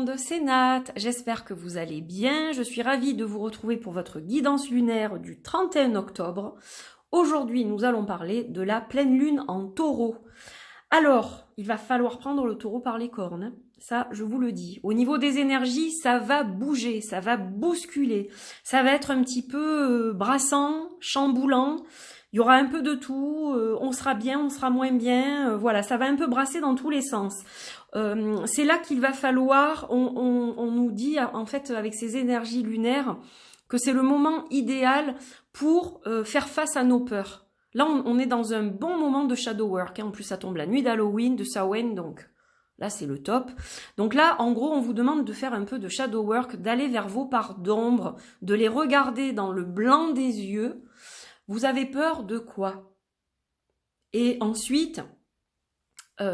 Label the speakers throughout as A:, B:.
A: monde, c'est Nat, j'espère que vous allez bien, je suis ravie de vous retrouver pour votre guidance lunaire du 31 octobre. Aujourd'hui, nous allons parler de la pleine lune en taureau. Alors, il va falloir prendre le taureau par les cornes, ça je vous le dis. Au niveau des énergies, ça va bouger, ça va bousculer, ça va être un petit peu brassant, chamboulant. Il y aura un peu de tout, on sera bien, on sera moins bien, voilà, ça va un peu brasser dans tous les sens. C'est là qu'il va falloir, on nous dit en fait avec ces énergies lunaires que c'est le moment idéal pour faire face à nos peurs. Là on est dans un bon moment de shadow work, hein. En plus ça tombe la nuit d'Halloween, de Samhain, donc là c'est le top. Donc là en gros on vous demande de faire un peu de shadow work, d'aller vers vos parts d'ombre, de les regarder dans le blanc des yeux. Vous avez peur de quoi? Et ensuite,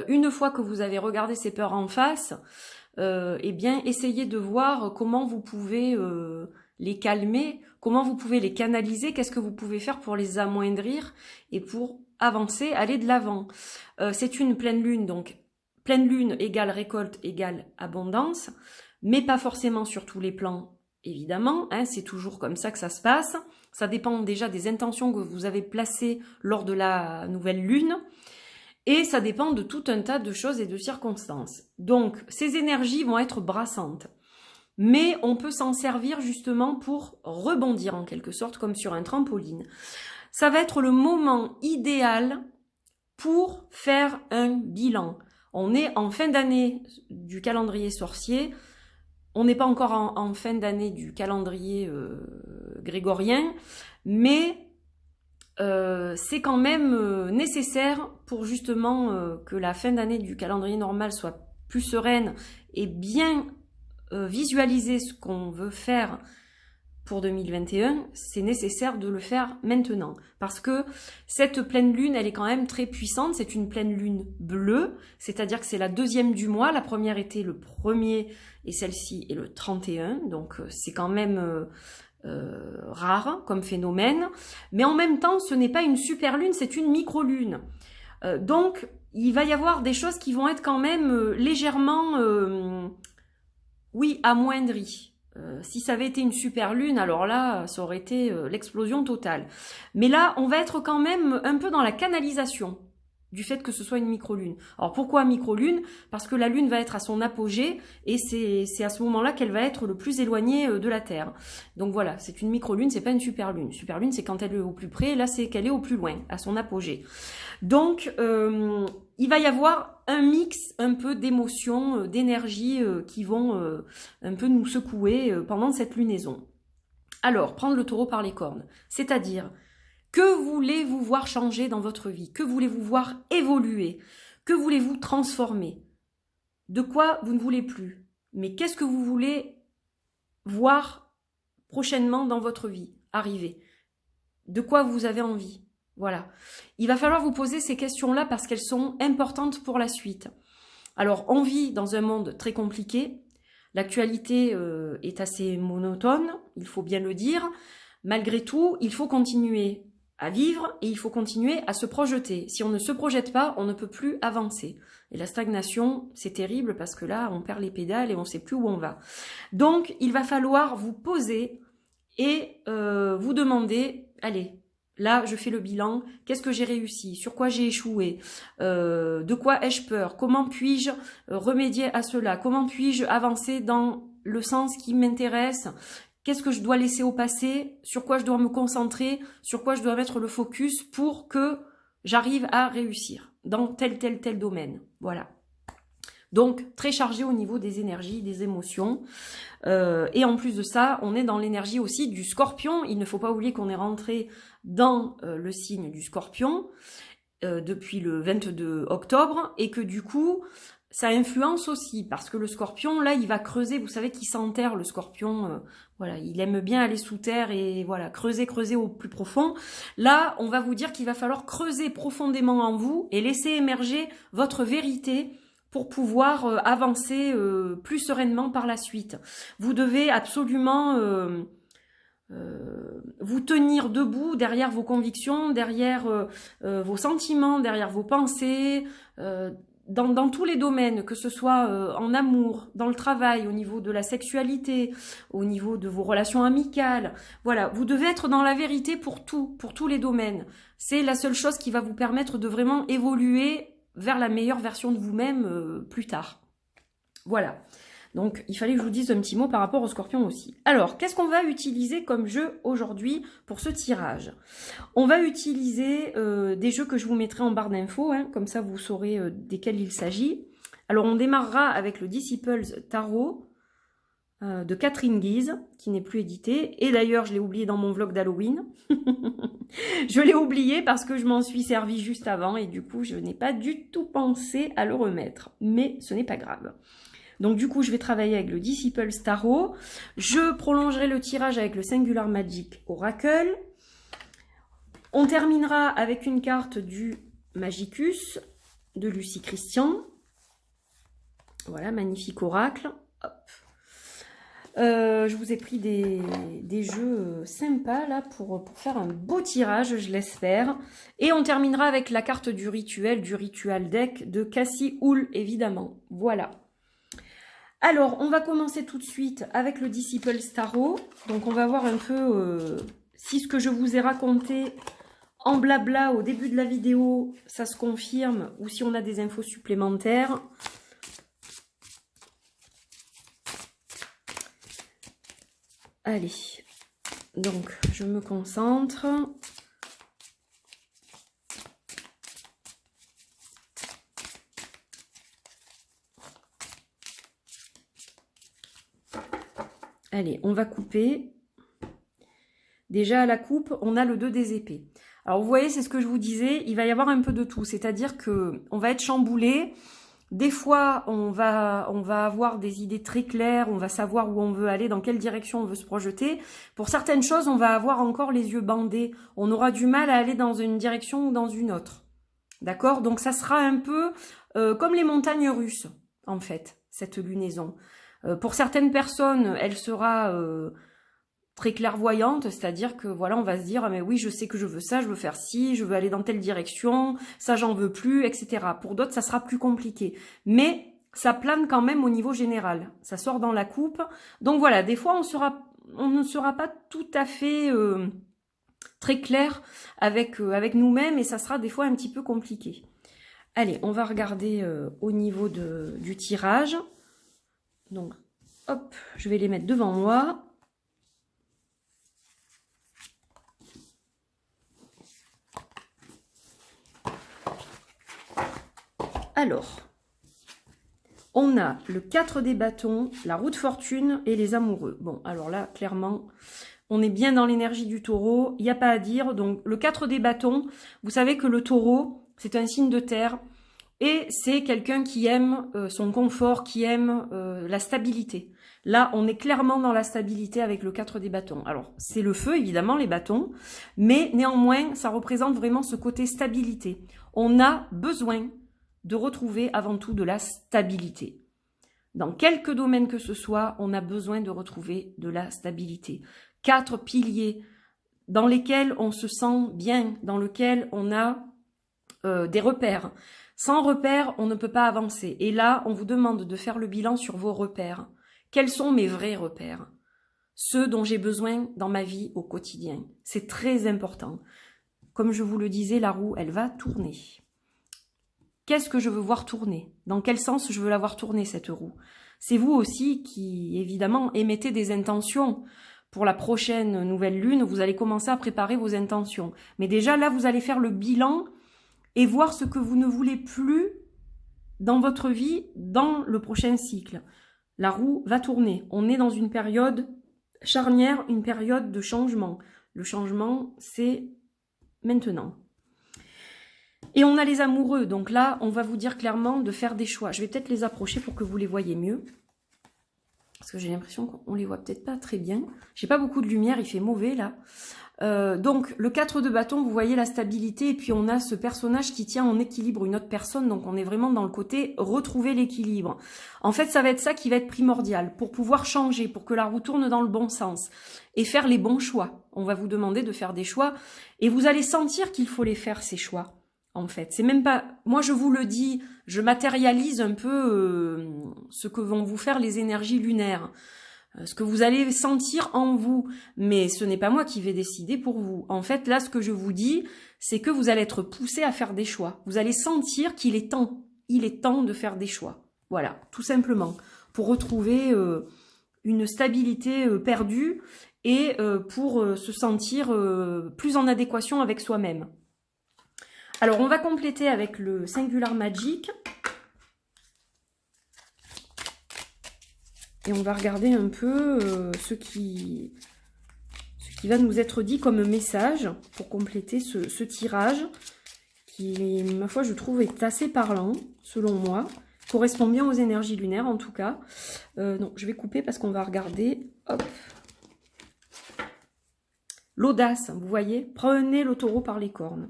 A: une fois que vous avez regardé ces peurs en face, eh bien, essayez de voir comment vous pouvez les calmer, comment vous pouvez les canaliser, qu'est-ce que vous pouvez faire pour les amoindrir et pour avancer, aller de l'avant. C'est une pleine lune, donc pleine lune égale récolte égale abondance, mais pas forcément sur tous les plans, évidemment, hein, c'est toujours comme ça que ça se passe. Ça dépend déjà des intentions que vous avez placées lors de la nouvelle lune. Et ça dépend de tout un tas de choses et de circonstances. Donc, ces énergies vont être brassantes. Mais on peut s'en servir justement pour rebondir en quelque sorte, comme sur un trampoline. Ça va être le moment idéal pour faire un bilan. On est en fin d'année du calendrier sorcier. On n'est pas encore en fin d'année du calendrier grégorien, mais c'est quand même nécessaire pour justement que la fin d'année du calendrier normal soit plus sereine et bien visualiser ce qu'on veut faire pour 2021, c'est nécessaire de le faire maintenant. Parce que cette pleine lune, elle est quand même très puissante. C'est une pleine lune bleue, c'est-à-dire que c'est la deuxième du mois. La première était le 1er et celle-ci est le 31. Donc c'est quand même rare comme phénomène. Mais en même temps, ce n'est pas une super lune, c'est une micro-lune. Donc il va y avoir des choses qui vont être quand même légèrement, oui, amoindries. Si ça avait été une super lune, alors là, ça aurait été l'explosion totale. Mais là, on va être quand même un peu dans la canalisation du fait que ce soit une micro-lune. Alors pourquoi micro-lune? Parce que la lune va être à son apogée et c'est à ce moment-là qu'elle va être le plus éloignée de la Terre. Donc voilà, c'est une micro-lune, c'est pas une super lune. Super lune, c'est quand elle est au plus près, là c'est qu'elle est au plus loin, à son apogée. Donc il va y avoir un mix un peu d'émotions, d'énergie qui vont un peu nous secouer pendant cette lunaison. Alors, prendre le taureau par les cornes, c'est-à-dire que voulez-vous voir changer dans votre vie? Que voulez-vous voir évoluer? Que voulez-vous transformer? De quoi vous ne voulez plus? Mais qu'est-ce que vous voulez voir prochainement dans votre vie arriver? De quoi vous avez envie? Voilà. Il va falloir vous poser ces questions-là parce qu'elles sont importantes pour la suite. Alors, on vit dans un monde très compliqué. L'actualité est assez monotone, il faut bien le dire. Malgré tout, il faut continuer à vivre et il faut continuer à se projeter. Si on ne se projette pas, on ne peut plus avancer. Et la stagnation, c'est terrible parce que là, on perd les pédales et on ne sait plus où on va. Donc, il va falloir vous poser et vous demander, allez, là, je fais le bilan, qu'est-ce que j'ai réussi, sur quoi j'ai échoué, de quoi ai-je peur, comment puis-je remédier à cela, comment puis-je avancer dans le sens qui m'intéresse. Qu'est-ce que je dois laisser au passé? Sur quoi je dois me concentrer? Sur quoi je dois mettre le focus pour que j'arrive à réussir dans tel domaine? Voilà. Donc, très chargé au niveau des énergies, des émotions. Et en plus de ça, on est dans l'énergie aussi du scorpion. Il ne faut pas oublier qu'on est rentré dans le signe du scorpion depuis le 22 octobre et que du coup, ça influence aussi, parce que le scorpion, là, il va creuser, vous savez qu'il s'enterre, le scorpion, voilà, il aime bien aller sous terre et voilà, creuser au plus profond. Là, on va vous dire qu'il va falloir creuser profondément en vous et laisser émerger votre vérité pour pouvoir avancer plus sereinement par la suite. Vous devez absolument vous tenir debout derrière vos convictions, derrière vos sentiments, derrière vos pensées, dans tous les domaines, que ce soit en amour, dans le travail, au niveau de la sexualité, au niveau de vos relations amicales. Voilà, vous devez être dans la vérité pour tous les domaines. C'est la seule chose qui va vous permettre de vraiment évoluer vers la meilleure version de vous-même plus tard. Voilà. Donc, il fallait que je vous dise un petit mot par rapport au Scorpion aussi. Alors, qu'est-ce qu'on va utiliser comme jeu aujourd'hui pour ce tirage? On va utiliser des jeux que je vous mettrai en barre d'infos, hein, comme ça vous saurez desquels il s'agit. Alors, on démarrera avec le Disciples Tarot de Catherine Guise, qui n'est plus édité. Et d'ailleurs, je l'ai oublié dans mon vlog d'Halloween. Je l'ai oublié parce que je m'en suis servi juste avant et du coup, je n'ai pas du tout pensé à le remettre. Mais ce n'est pas grave. Donc du coup, je vais travailler avec le Disciples Tarot. Je prolongerai le tirage avec le Singular Magic Oracle. On terminera avec une carte du Magicus de Lucie Christian. Voilà, magnifique oracle. Hop. Je vous ai pris des jeux sympas là pour faire un beau tirage, je l'espère. Et on terminera avec la carte du Ritual Deck de Cassie Houle, évidemment. Voilà. Alors, on va commencer tout de suite avec le Disciples Tarot. Donc, on va voir un peu si ce que je vous ai raconté en blabla au début de la vidéo, ça se confirme ou si on a des infos supplémentaires. Allez, donc je me concentre. Allez, on va couper. Déjà à la coupe, on a le 2 des épées. Alors vous voyez, c'est ce que je vous disais, il va y avoir un peu de tout. C'est-à-dire que on va être chamboulé. Des fois, on va avoir des idées très claires, on va savoir où on veut aller, dans quelle direction on veut se projeter. Pour certaines choses, on va avoir encore les yeux bandés. On aura du mal à aller dans une direction ou dans une autre. D'accord? Donc ça sera un peu comme les montagnes russes, en fait, cette lunaison. Pour certaines personnes, elle sera très clairvoyante, c'est-à-dire que voilà, on va se dire ah mais oui, je sais que je veux ça, je veux faire ci, je veux aller dans telle direction, ça j'en veux plus, etc. Pour d'autres, ça sera plus compliqué. Mais ça plane quand même au niveau général. Ça sort dans la coupe. Donc voilà, des fois on ne sera pas tout à fait très clair avec nous-mêmes et ça sera des fois un petit peu compliqué. Allez, on va regarder au niveau du tirage. Donc, hop, je vais les mettre devant moi. Alors, on a le 4 des bâtons, la roue de fortune et les amoureux. Bon, alors là, clairement, on est bien dans l'énergie du taureau, il n'y a pas à dire. Donc, le 4 des bâtons, vous savez que le taureau, c'est un signe de terre. Et c'est quelqu'un qui aime son confort, qui aime la stabilité. Là, on est clairement dans la stabilité avec le 4 des bâtons. Alors, c'est le feu, évidemment, les bâtons. Mais néanmoins, ça représente vraiment ce côté stabilité. On a besoin de retrouver avant tout de la stabilité. Dans quelque domaine que ce soit, on a besoin de retrouver de la stabilité. 4 piliers dans lesquels on se sent bien, dans lesquels on a des repères. Sans repères, on ne peut pas avancer. Et là, on vous demande de faire le bilan sur vos repères. Quels sont mes vrais repères? Ceux dont j'ai besoin dans ma vie au quotidien. C'est très important. Comme je vous le disais, la roue, elle va tourner. Qu'est-ce que je veux voir tourner? Dans quel sens je veux la voir tourner, cette roue? C'est vous aussi qui, évidemment, émettez des intentions. Pour la prochaine nouvelle lune, vous allez commencer à préparer vos intentions. Mais déjà, là, vous allez faire le bilan et voir ce que vous ne voulez plus dans votre vie dans le prochain cycle. La roue va tourner. On est dans une période charnière, une période de changement. Le changement, c'est maintenant. Et on a les amoureux. Donc là, on va vous dire clairement de faire des choix. Je vais peut-être les approcher pour que vous les voyez mieux. Parce que j'ai l'impression qu'on les voit peut-être pas très bien. J'ai pas beaucoup de lumière, il fait mauvais là. Donc le 4 de bâton, vous voyez la stabilité et puis on a ce personnage qui tient en équilibre une autre personne, donc on est vraiment dans le côté retrouver l'équilibre. En fait, ça va être ça qui va être primordial pour pouvoir changer, pour que la roue tourne dans le bon sens et faire les bons choix. On va vous demander de faire des choix et vous allez sentir qu'il faut les faire, ces choix. En fait, c'est même pas, moi je vous le dis je matérialise un peu ce que vont vous faire les énergies lunaires, ce que vous allez sentir en vous, mais ce n'est pas moi qui vais décider pour vous. En fait, là, ce que je vous dis, c'est que vous allez être poussé à faire des choix. Vous allez sentir qu'il est temps, il est temps de faire des choix. Voilà, tout simplement, pour retrouver une stabilité perdue et pour se sentir plus en adéquation avec soi-même. Alors, on va compléter avec le Singular Magic. Et on va regarder un peu ce qui va nous être dit comme message pour compléter ce tirage qui, ma foi, je trouve est assez parlant, selon moi. Correspond bien aux énergies lunaires, en tout cas. Non, je vais couper parce qu'on va regarder. Hop. L'audace, vous voyez. Prenez le taureau par les cornes.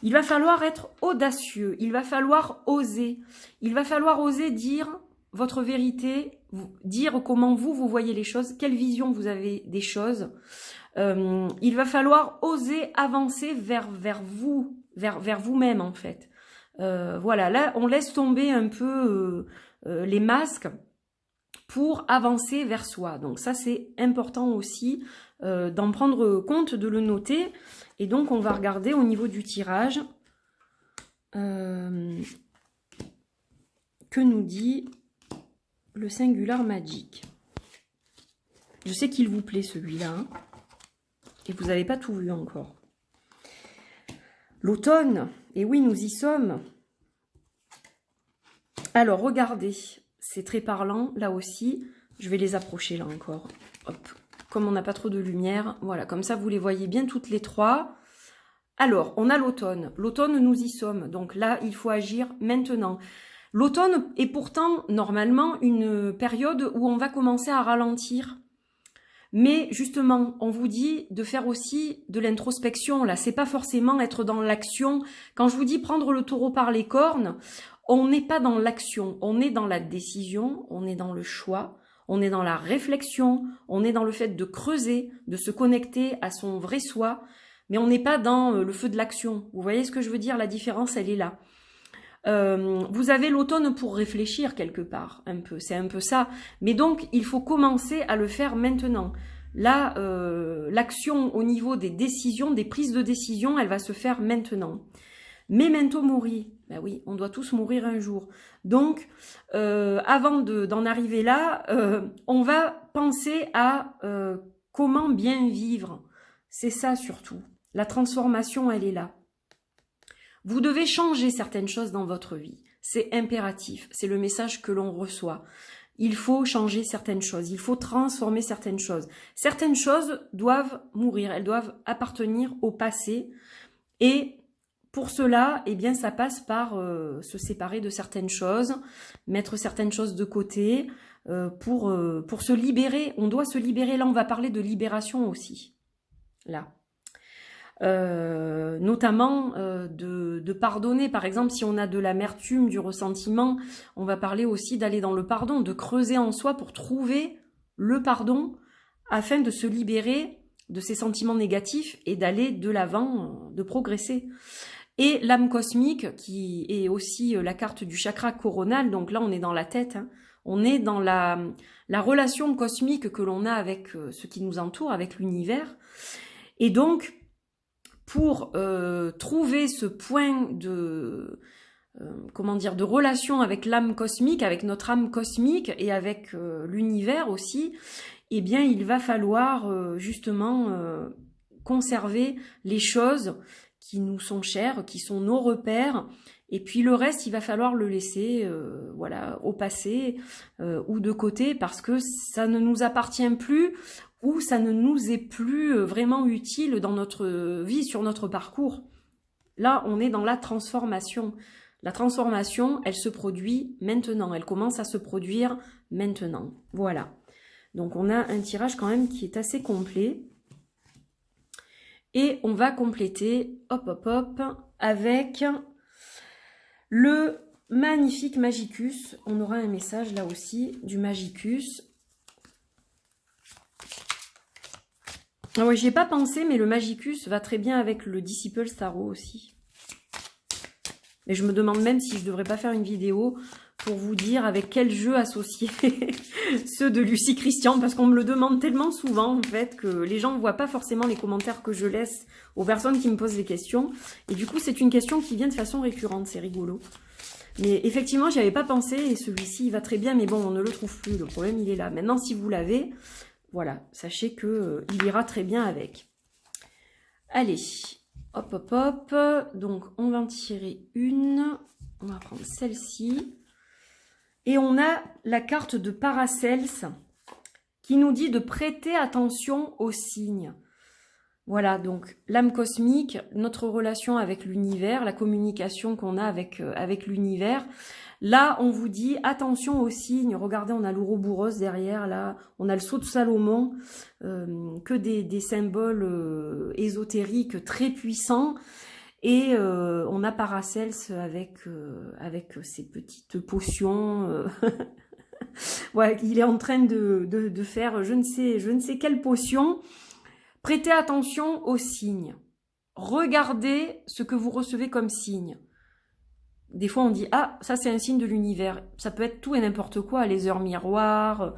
A: Il va falloir être audacieux. Il va falloir oser. Il va falloir oser dire votre vérité, dire comment vous voyez les choses, quelle vision vous avez des choses. Il va falloir oser avancer vers vous-même, en fait. Voilà, là, on laisse tomber un peu les masques pour avancer vers soi. Donc ça, c'est important aussi d'en prendre compte, de le noter. Et donc, on va regarder au niveau du tirage que nous dit le Singular Magic. Je sais qu'il vous plaît celui-là, hein, et vous n'avez pas tout vu encore. L'automne, et oui, nous y sommes. Alors, regardez, c'est très parlant, là aussi. Je vais les approcher, là encore. Hop, comme on n'a pas trop de lumière, voilà, comme ça, vous les voyez bien toutes les trois. Alors, on a l'automne. L'automne, nous y sommes. Donc là, il faut agir maintenant. L'automne est pourtant, normalement, une période où on va commencer à ralentir. Mais justement, on vous dit de faire aussi de l'introspection. Là, c'est pas forcément être dans l'action. Quand je vous dis prendre le taureau par les cornes, on n'est pas dans l'action. On est dans la décision, on est dans le choix, on est dans la réflexion, on est dans le fait de creuser, de se connecter à son vrai soi. Mais on n'est pas dans le feu de l'action. Vous voyez ce que je veux dire? La différence, elle est là. Vous avez l'automne pour réfléchir quelque part, un peu, c'est un peu ça. Mais donc, il faut commencer à le faire maintenant. Là, l'action au niveau des décisions, des prises de décision, elle va se faire maintenant. Memento mori, ben oui, on doit tous mourir un jour. Donc, avant d'en arriver là, on va penser à comment bien vivre. C'est ça surtout. La transformation, elle est là. Vous devez changer certaines choses dans votre vie. C'est impératif. C'est le message que l'on reçoit. Il faut changer certaines choses. Il faut transformer certaines choses. Certaines choses doivent mourir. Elles doivent appartenir au passé. Et pour cela, eh bien, ça passe par se séparer de certaines choses, mettre certaines choses de côté pour se libérer. On doit se libérer. Là, on va parler de libération aussi. Là. Notamment de pardonner. Par exemple, si on a de l'amertume, du ressentiment, on va parler aussi d'aller dans le pardon, de creuser en soi pour trouver le pardon afin de se libérer de ces sentiments négatifs et d'aller de l'avant, de progresser. Et l'âme cosmique, qui est aussi la carte du chakra coronal, donc là on est dans la tête, hein. On est dans la relation cosmique que l'on a avec ce qui nous entoure, avec l'univers. Et donc, pour trouver ce point de de relation avec l'âme cosmique, avec notre âme cosmique et avec l'univers aussi, eh bien il va falloir justement conserver les choses qui nous sont chères, qui sont nos repères, et puis le reste il va falloir le laisser voilà, au passé ou de côté parce que ça ne nous appartient plus ou ça ne nous est plus vraiment utile dans notre vie, sur notre parcours. Là, on est dans la transformation. La transformation, elle se produit maintenant. Elle commence à se produire maintenant. Voilà. Donc, on a un tirage quand même qui est assez complet. Et on va compléter, hop, hop, hop, avec le magnifique Magicus. On aura un message là aussi du Magicus. Ah ouais, j'y ai pas pensé, mais le Magicus va très bien avec le Disciple Tarot aussi. Et je me demande même si je devrais pas faire une vidéo pour vous dire avec quel jeu associer ceux de Lucie Christian, parce qu'on me le demande tellement souvent, en fait, que les gens ne voient pas forcément les commentaires que je laisse aux personnes qui me posent des questions. Et du coup, c'est une question qui vient de façon récurrente, c'est rigolo. Mais effectivement, j'y avais pas pensé, et celui-ci, il va très bien, mais bon, on ne le trouve plus, le problème, il est là. Maintenant, si vous l'avez, voilà, sachez que il ira très bien avec. Allez, hop, hop, hop, donc on va en tirer une, on va prendre celle-ci. Et on a la carte de Paracels qui nous dit de prêter attention aux signes. Voilà, donc l'âme cosmique, notre relation avec l'univers, la communication qu'on a avec l'univers. Là, on vous dit attention aux signes. Regardez, on a l'Ouroboros derrière, là. On a le sceau de Salomon, que des symboles ésotériques très puissants. Et on a Paracels avec ses petites potions. Ouais, il est en train de faire je ne sais quelle potion. Prêtez attention aux signes. Regardez ce que vous recevez comme signe. Des fois, on dit « Ah, ça c'est un signe de l'univers ». Ça peut être tout et n'importe quoi, les heures miroirs,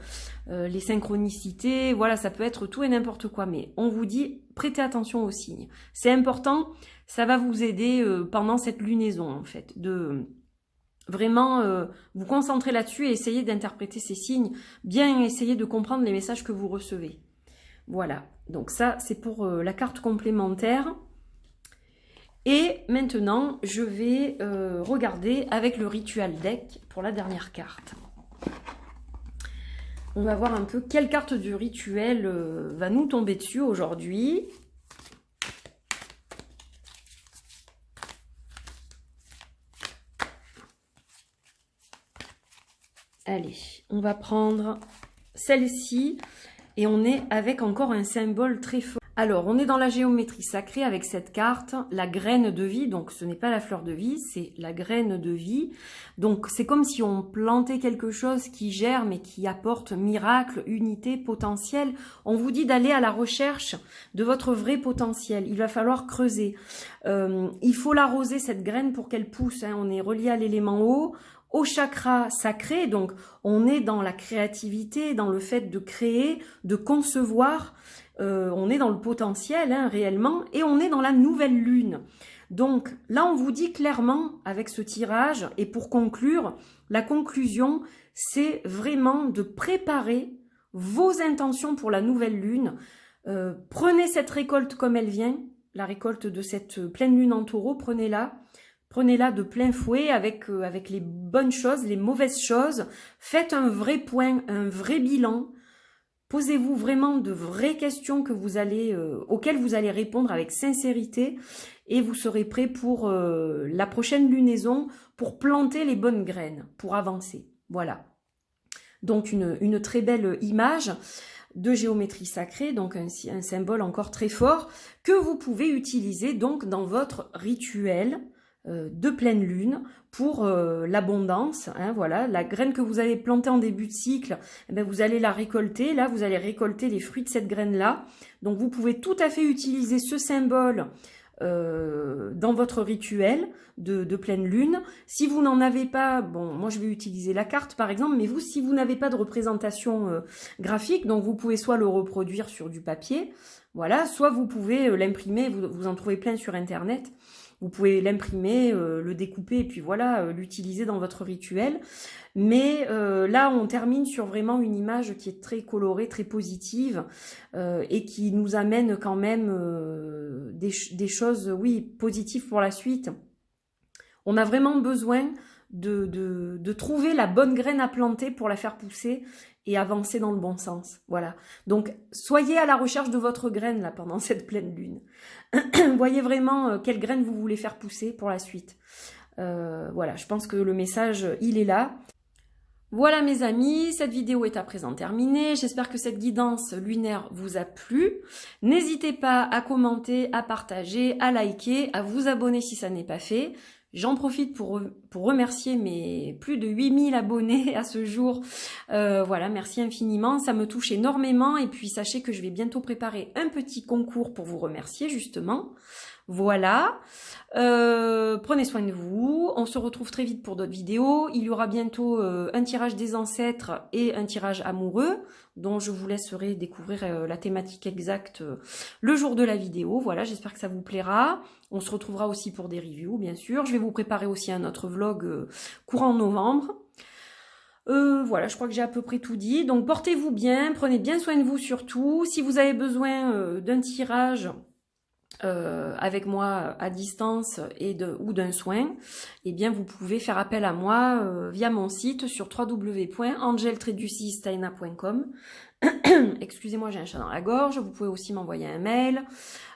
A: les synchronicités, voilà, ça peut être tout et n'importe quoi. Mais on vous dit « Prêtez attention aux signes ». C'est important, ça va vous aider pendant cette lunaison, en fait, de vraiment vous concentrer là-dessus et essayer d'interpréter ces signes, bien essayer de comprendre les messages que vous recevez. Voilà, donc ça, c'est pour la carte complémentaire. Et maintenant, je vais regarder avec le Ritual Deck pour la dernière carte. On va voir un peu quelle carte du rituel va nous tomber dessus aujourd'hui. Allez, on va prendre celle-ci et on est avec encore un symbole très fort. Alors, on est dans la géométrie sacrée avec cette carte, la graine de vie. Donc, ce n'est pas la fleur de vie, c'est la graine de vie. Donc, c'est comme si on plantait quelque chose qui germe et qui apporte miracle, unité, potentiel. On vous dit d'aller à la recherche de votre vrai potentiel. Il va falloir creuser. Il faut l'arroser, cette graine, pour qu'elle pousse. Hein. On est relié à l'élément eau, au chakra sacré. Donc, on est dans la créativité, dans le fait de créer, de concevoir. On est dans le potentiel hein, réellement et on est dans la nouvelle lune. Donc là on vous dit clairement avec ce tirage et pour conclure, la conclusion c'est vraiment de préparer vos intentions pour la nouvelle lune. Prenez cette récolte comme elle vient, la récolte de cette pleine lune en taureau, prenez-la de plein fouet avec les bonnes choses, les mauvaises choses. Faites un vrai point, un vrai bilan. Posez-vous vraiment de vraies questions auxquelles vous allez répondre avec sincérité et vous serez prêt pour la prochaine lunaison, pour planter les bonnes graines, pour avancer. Voilà. Donc une très belle image de géométrie sacrée, donc un symbole encore très fort que vous pouvez utiliser donc dans votre rituel de pleine lune pour l'abondance, hein, voilà, la graine que vous avez plantée en début de cycle, eh bien, vous allez la récolter, là vous allez récolter les fruits de cette graine-là, donc vous pouvez tout à fait utiliser ce symbole dans votre rituel de pleine lune. Si vous n'en avez pas, bon, moi je vais utiliser la carte par exemple, mais vous, si vous n'avez pas de représentation graphique, donc vous pouvez soit le reproduire sur du papier, voilà, soit vous pouvez l'imprimer, vous en trouvez plein sur internet. Vous pouvez l'imprimer, le découper et puis voilà, l'utiliser dans votre rituel. Mais là, on termine sur vraiment une image qui est très colorée, très positive et qui nous amène quand même des choses, oui, positives pour la suite. On a vraiment besoin de trouver la bonne graine à planter pour la faire pousser et avancer dans le bon sens. Voilà. Donc, soyez à la recherche de votre graine là pendant cette pleine lune. Voyez vraiment quelle graine vous voulez faire pousser pour la suite. Voilà, je pense que le message, il est là. Voilà mes amis, cette vidéo est à présent terminée. J'espère que cette guidance lunaire vous a plu. N'hésitez pas à commenter, à partager, à liker, à vous abonner si ça n'est pas fait. J'en profite pour pour remercier mes plus de 8000 abonnés à ce jour. Voilà, merci infiniment, ça me touche énormément. Et puis sachez que je vais bientôt préparer un petit concours pour vous remercier justement. Voilà, prenez soin de vous, on se retrouve très vite pour d'autres vidéos. Il y aura bientôt un tirage des ancêtres et un tirage amoureux, dont je vous laisserai découvrir la thématique exacte le jour de la vidéo. Voilà, j'espère que ça vous plaira. On se retrouvera aussi pour des reviews, bien sûr. Je vais vous préparer aussi un autre vlog courant novembre. Voilà, je crois que j'ai à peu près tout dit. Donc portez-vous bien, prenez bien soin de vous surtout. Si vous avez besoin d'un tirage avec moi à distance ou d'un soin, eh bien vous pouvez faire appel à moi via mon site sur www.angel-taina.com. Excusez-moi, j'ai un chat dans la gorge. Vous pouvez aussi m'envoyer un mail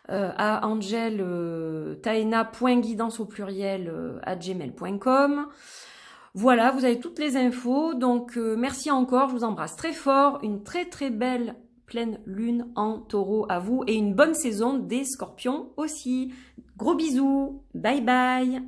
A: à angel-taina.guidance au pluriel @gmail.com. Voilà, vous avez toutes les infos. Donc merci encore, je vous embrasse très fort. Une très très belle pleine lune en taureau à vous et une bonne saison des scorpions aussi. Gros bisous, bye bye.